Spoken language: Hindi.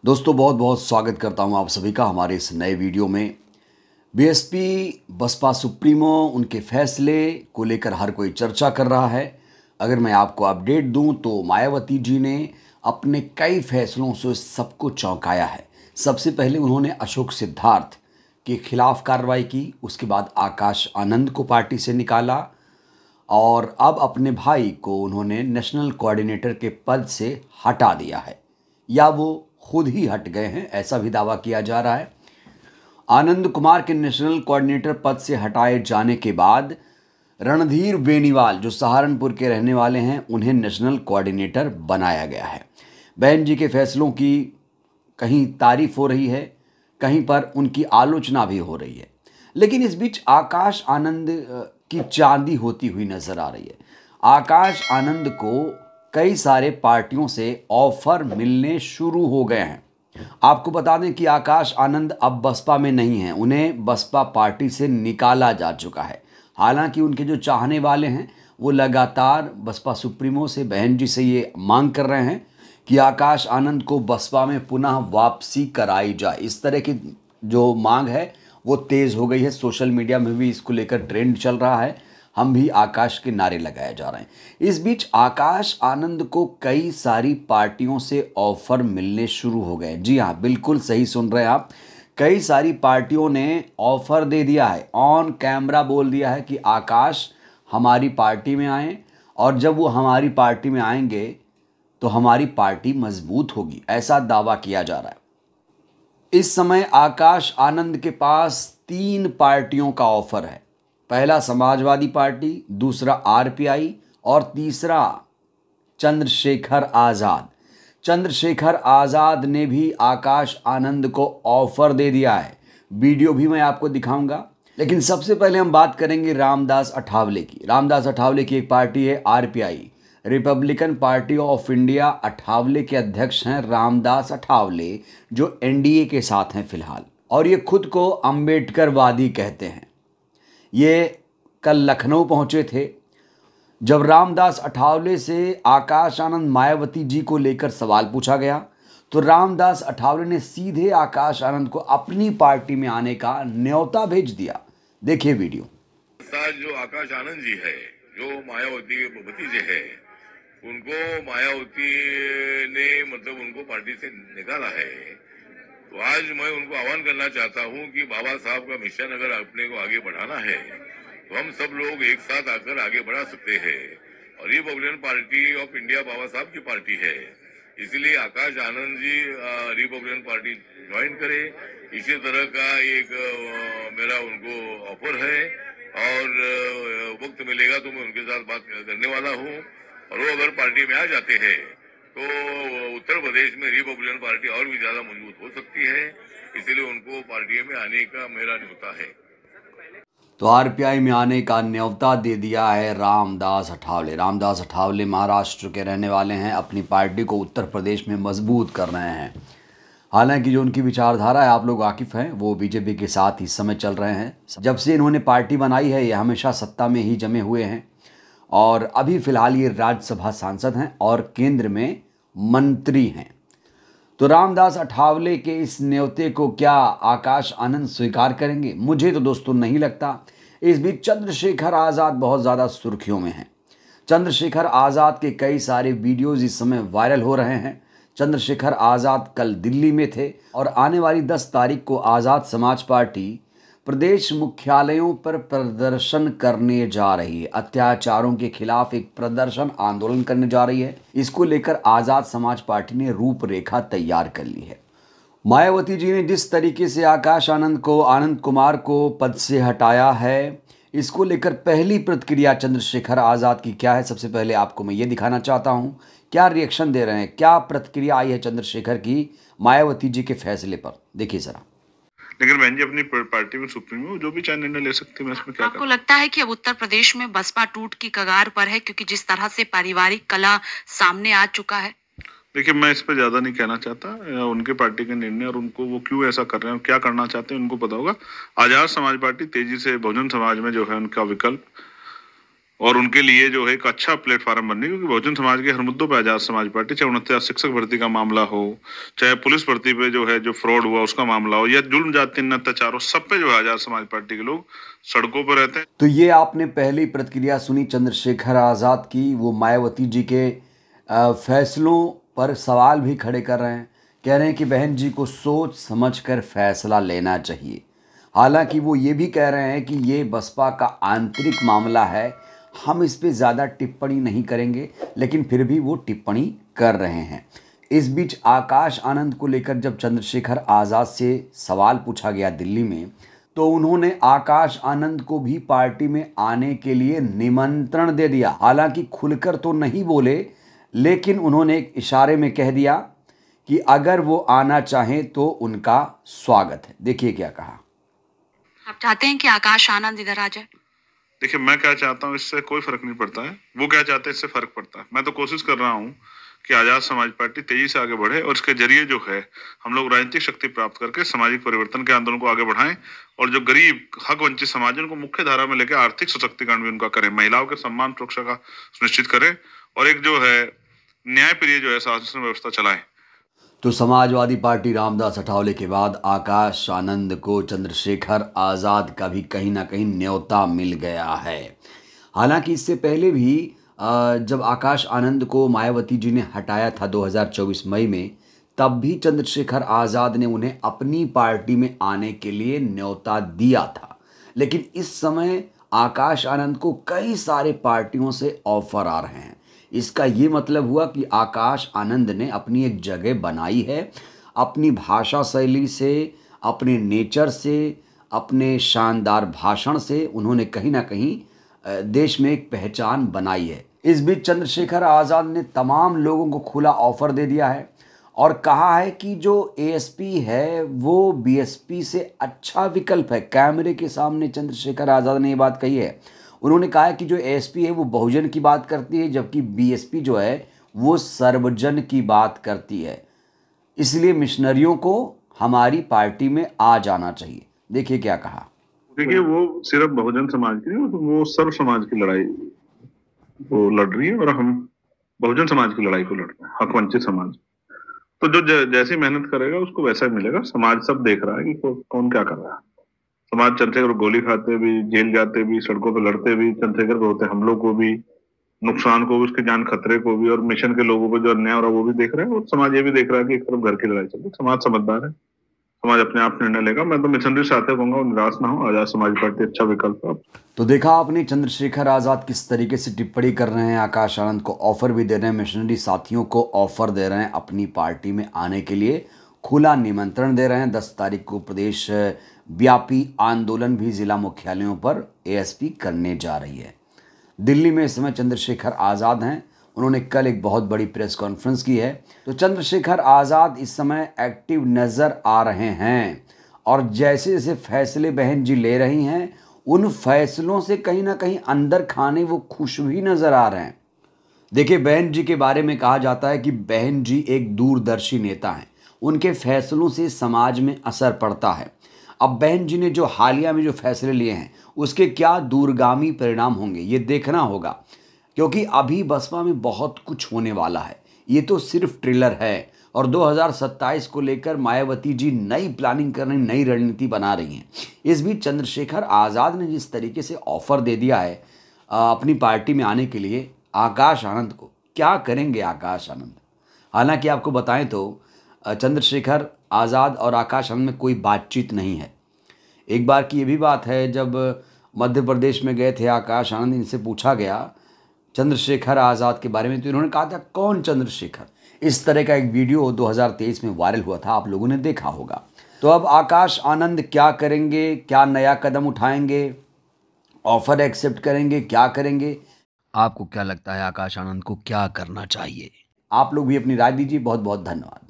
दोस्तों बहुत बहुत स्वागत करता हूं आप सभी का हमारे इस नए वीडियो में। बीएसपी बसपा सुप्रीमो उनके फैसले को लेकर हर कोई चर्चा कर रहा है। अगर मैं आपको अपडेट दूं तो मायावती जी ने अपने कई फैसलों से सबको चौंकाया है। सबसे पहले उन्होंने अशोक सिद्धार्थ के खिलाफ कार्रवाई की, उसके बाद आकाश आनंद को पार्टी से निकाला और अब अपने भाई को उन्होंने नेशनल कोऑर्डिनेटर के पद से हटा दिया है, या वो खुद ही हट गए हैं, ऐसा भी दावा किया जा रहा है। आनंद कुमार के नेशनल कोऑर्डिनेटर पद से हटाए जाने के बाद रणधीर बेनीवाल जो सहारनपुर के रहने वाले हैं, उन्हें नेशनल कोऑर्डिनेटर बनाया गया है। बहन जी के फैसलों की कहीं तारीफ हो रही है, कहीं पर उनकी आलोचना भी हो रही है, लेकिन इस बीच आकाश आनंद की चांदी होती हुई नजर आ रही है। आकाश आनंद को कई सारे पार्टियों से ऑफर मिलने शुरू हो गए हैं। आपको बता दें कि आकाश आनंद अब बसपा में नहीं हैं, उन्हें बसपा पार्टी से निकाला जा चुका है। हालांकि उनके जो चाहने वाले हैं वो लगातार बसपा सुप्रीमो से, बहन जी से ये मांग कर रहे हैं कि आकाश आनंद को बसपा में पुनः वापसी कराई जाए। इस तरह की जो मांग है वो तेज़ हो गई है। सोशल मीडिया में भी इसको लेकर ट्रेंड चल रहा है, हम भी आकाश के नारे लगाए जा रहे हैं। इस बीच आकाश आनंद को कई सारी पार्टियों से ऑफर मिलने शुरू हो गए। जी हाँ, बिल्कुल सही सुन रहे हैं आप। कई सारी पार्टियों ने ऑफर दे दिया है, ऑन कैमरा बोल दिया है कि आकाश हमारी पार्टी में आए, और जब वो हमारी पार्टी में आएंगे तो हमारी पार्टी मजबूत होगी, ऐसा दावा किया जा रहा है। इस समय आकाश आनंद के पास 3 पार्टियों का ऑफर है। पहला समाजवादी पार्टी, दूसरा आरपीआई और तीसरा चंद्रशेखर आज़ाद। चंद्रशेखर आज़ाद ने भी आकाश आनंद को ऑफर दे दिया है। वीडियो भी मैं आपको दिखाऊंगा, लेकिन सबसे पहले हम बात करेंगे रामदास अठावले की। रामदास अठावले की एक पार्टी है RPI, Republican party of India. Athawale के अध्यक्ष हैं रामदास अठावले, जो एनडीए के साथ हैं फिलहाल, और ये खुद को अंबेडकरवादी कहते हैं। ये कल लखनऊ पहुंचे थे। जब रामदास अठावले से आकाश आनंद मायावती जी को लेकर सवाल पूछा गया तो रामदास अठावले ने सीधे आकाश आनंद को अपनी पार्टी में आने का न्योता भेज दिया। देखिए वीडियो। जो आकाश आनंद जी है, जो मायावती के भतीजे है, उनको मायावती ने उनको पार्टी से निकाला है। तो आज मैं उनको आह्वान करना चाहता हूं कि बाबा साहब का मिशन अगर अपने को आगे बढ़ाना है तो हम सब लोग एक साथ आकर आगे बढ़ा सकते हैं। और रिपब्लिकन पार्टी ऑफ इंडिया बाबा साहब की पार्टी है, इसलिए Akash Anand ji Republican party join करे। इसी तरह का एक मेरा उनको ऑफर है, और वक्त मिलेगा तो मैं उनके साथ बात करने वाला हूँ। और वो अगर पार्टी में आ जाते हैं तो उत्तर प्रदेश में रिपब्लिकन पार्टी और भी ज्यादा मजबूत हो सकती है, इसलिए उनको पार्टी में आने का मेरा न्योता है। तो आरपीआई में आने का न्योता दे दिया है रामदास अठावले। रामदास अठावले महाराष्ट्र के रहने वाले हैं, अपनी पार्टी को उत्तर प्रदेश में मजबूत कर रहे हैं। हालांकि जो उनकी विचारधारा है आप लोग वाकिफ़ हैं, वो बीजेपी के साथ इस समय चल रहे हैं। जब से इन्होंने पार्टी बनाई है ये हमेशा सत्ता में ही जमे हुए हैं, और अभी फ़िलहाल ये राज्यसभा सांसद हैं और केंद्र में मंत्री हैं। तो रामदास अठावले के इस न्योते को क्या आकाश आनंद स्वीकार करेंगे? मुझे तो दोस्तों नहीं लगता। इस बीच चंद्रशेखर आज़ाद बहुत ज़्यादा सुर्खियों में हैं। चंद्रशेखर आज़ाद के कई सारे वीडियोज़ इस समय वायरल हो रहे हैं। चंद्रशेखर आज़ाद कल दिल्ली में थे और आने वाली 10 तारीख को आज़ाद समाज पार्टी प्रदेश मुख्यालयों पर प्रदर्शन करने जा रही है। अत्याचारों के खिलाफ एक प्रदर्शन आंदोलन करने जा रही है। इसको लेकर आज़ाद समाज पार्टी ने रूपरेखा तैयार कर ली है। मायावती जी ने जिस तरीके से आकाश आनंद को, आनंद कुमार को पद से हटाया है, इसको लेकर पहली प्रतिक्रिया चंद्रशेखर आज़ाद की क्या है, सबसे पहले आपको मैं ये दिखाना चाहता हूँ। क्या रिएक्शन दे रहे हैं, क्या प्रतिक्रिया आई है चंद्रशेखर की मायावती जी के फैसले पर, देखिए जरा। लेकिन बहन जी अपनी पार्टी में सुप्रीमो जो भी चाहे निर्णय ले सकते हैं, मैं इसमें क्या आपको लगता है कि अब उत्तर प्रदेश में बसपा टूट की कगार पर है, क्योंकि जिस तरह से पारिवारिक कलह सामने आ चुका है? देखिए, मैं इस पर ज्यादा नहीं कहना चाहता। उनके पार्टी के निर्णय और उनको वो क्यों ऐसा कर रहे हैं, क्या करना चाहते हैं, उनको पता होगा। आजाद समाज पार्टी तेजी से बहुजन समाज में जो है उनका विकल्प और उनके लिए जो है एक अच्छा प्लेटफॉर्म बनने, क्योंकि बहुजन समाज के हर मुद्दों पर आजाद समाज पार्टी, चाहे 49 शिक्षक भर्ती का मामला हो, चाहे पुलिस भर्ती पे जो है जो फ्रॉड हुआ उसका मामला हो, या जुल्म जाति अत्याचार हो, सब पे जो है आजाद समाज पार्टी के लोग सड़कों पर रहते हैं। तो ये आपने पहली प्रतिक्रिया सुनी चंद्रशेखर आज़ाद की। वो मायावती जी के फैसलों पर सवाल भी खड़े कर रहे हैं, कह रहे हैं कि बहन जी को सोच समझकर फैसला लेना चाहिए। हालांकि वो ये भी कह रहे हैं कि ये बसपा का आंतरिक मामला है, हम इस पे ज़्यादा टिप्पणी नहीं करेंगे, लेकिन फिर भी वो टिप्पणी कर रहे हैं। इस बीच आकाश आनंद को लेकर जब चंद्रशेखर आज़ाद से सवाल पूछा गया दिल्ली में, तो उन्होंने आकाश आनंद को भी पार्टी में आने के लिए निमंत्रण दे दिया। हालांकि खुलकर तो नहीं बोले, लेकिन उन्होंने एक इशारे में कह दिया कि अगर वो आना चाहें तो उनका स्वागत है। देखिए क्या कहा। आप चाहते हैं कि आकाश आनंद इधर आ जाए? देखिए, मैं क्या चाहता हूँ इससे कोई फर्क नहीं पड़ता है, वो क्या चाहते हैं इससे फर्क पड़ता है। मैं तो कोशिश कर रहा हूँ कि आजाद समाज पार्टी तेजी से आगे बढ़े और इसके जरिए जो है हम लोग राजनीतिक शक्ति प्राप्त करके सामाजिक परिवर्तन के आंदोलन को आगे बढ़ाएं, और जो गरीब हक वंचित समाज है उनको मुख्य धारा में लेकर आर्थिक सशक्तिकरण भी उनका करें, महिलाओं के सम्मान सुरक्षा का सुनिश्चित करें, और एक जो है न्यायप्रिय जो है शासन व्यवस्था चलाएं। तो समाजवादी पार्टी रामदास अठावले के बाद आकाश आनंद को चंद्रशेखर आज़ाद का भी कहीं ना कहीं न्योता मिल गया है। हालांकि इससे पहले भी जब आकाश आनंद को मायावती जी ने हटाया था 2024 मई में, तब भी चंद्रशेखर आज़ाद ने उन्हें अपनी पार्टी में आने के लिए न्योता दिया था। लेकिन इस समय आकाश आनंद को कई सारे पार्टियों से ऑफर आ रहे हैं। इसका ये मतलब हुआ कि आकाश आनंद ने अपनी एक जगह बनाई है, अपनी भाषा शैली से, अपने नेचर से, अपने शानदार भाषण से उन्होंने कहीं ना कहीं देश में एक पहचान बनाई है। इस बीच चंद्रशेखर आज़ाद ने तमाम लोगों को खुला ऑफर दे दिया है और कहा है कि जो एएसपी है वो बीएसपी से अच्छा विकल्प है। कैमरे के सामने चंद्रशेखर आज़ाद ने ये बात कही है। उन्होंने कहा है कि जो एएसपी है वो बहुजन की बात करती है, जबकि बीएसपी जो है वो सर्वजन की बात करती है। इसलिए मिशनरियों को हमारी पार्टी में आ जाना चाहिए। देखिए क्या कहा। देखिए, वो सिर्फ बहुजन समाज की नहीं, वो सर्व समाज की लड़ाई वो लड़ रही है, और हम बहुजन समाज की लड़ाई को लड़ रहे हैं, हक वंचित समाज। तो जो जैसी मेहनत करेगा उसको वैसा ही मिलेगा। समाज सब देख रहा है कि कौन क्या कर रहा है। समाज चंद्रशेखर गोली खाते भी, जेल जाते भी, सड़कों पे लड़ते भी, चंद्रशेखर को होते हमलों को भी, नुकसान को भी, उसके जान खतरे को भी, और मिशन के लोगों को जो अन्याय हो रहा है वो भी देख रहे हैं, और समाज ये भी देख रहा है कि एक तरफ घर की लड़ाई चल रही है। समाज समझदार है, समाज अपने आप निर्णय लेगा। मैं तो मिशनरी साथी कहूंगा, निराश ना हो, आजाद समाज पार्टी अच्छा विकल्प है। तो देखा आपने चंद्रशेखर आज़ाद किस तरीके से टिप्पणी कर रहे हैं, आकाश आनंद को ऑफर भी दे रहे हैं, मिशनरी साथियों को ऑफर दे रहे हैं अपनी पार्टी में आने के लिए, खुला निमंत्रण दे रहे हैं। 10 तारीख को प्रदेश व्यापी आंदोलन भी जिला मुख्यालयों पर एएसपी करने जा रही है। दिल्ली में इस समय चंद्रशेखर आज़ाद हैं। उन्होंने कल एक बहुत बड़ी प्रेस कॉन्फ्रेंस की है। तो चंद्रशेखर आज़ाद इस समय एक्टिव नज़र आ रहे हैं, और जैसे जैसे फैसले बहन जी ले रही हैं, उन फैसलों से कहीं ना कहीं अंदर खाने वो खुश भी नज़र आ रहे हैं। देखिए, बहन जी के बारे में कहा जाता है कि बहन जी एक दूरदर्शी नेता हैं, उनके फैसलों से समाज में असर पड़ता है। अब बहन जी ने जो हालिया में जो फैसले लिए हैं उसके क्या दूरगामी परिणाम होंगे ये देखना होगा, क्योंकि अभी बसपा में बहुत कुछ होने वाला है। ये तो सिर्फ ट्रेलर है, और 2027 को लेकर मायावती जी नई प्लानिंग कर रही, नई रणनीति बना रही हैं। इस बीच चंद्रशेखर आज़ाद ने जिस तरीके से ऑफर दे दिया है अपनी पार्टी में आने के लिए आकाश आनंद को, क्या करेंगे आकाश आनंद? हालांकि आपको बताएं तो चंद्रशेखर आज़ाद और आकाश आनंद में कोई बातचीत नहीं है। एक बार की ये भी बात है, जब मध्य प्रदेश में गए थे आकाश आनंद, इनसे पूछा गया चंद्रशेखर आज़ाद के बारे में, तो इन्होंने कहा था कौन चंद्रशेखर। इस तरह का एक वीडियो 2023 में वायरल हुआ था, आप लोगों ने देखा होगा। तो अब आकाश आनंद क्या करेंगे, क्या नया कदम उठाएंगे, ऑफर एक्सेप्ट करेंगे, क्या करेंगे? आपको क्या लगता है आकाश आनंद को क्या करना चाहिए? आप लोग भी अपनी राय दीजिए। बहुत बहुत धन्यवाद।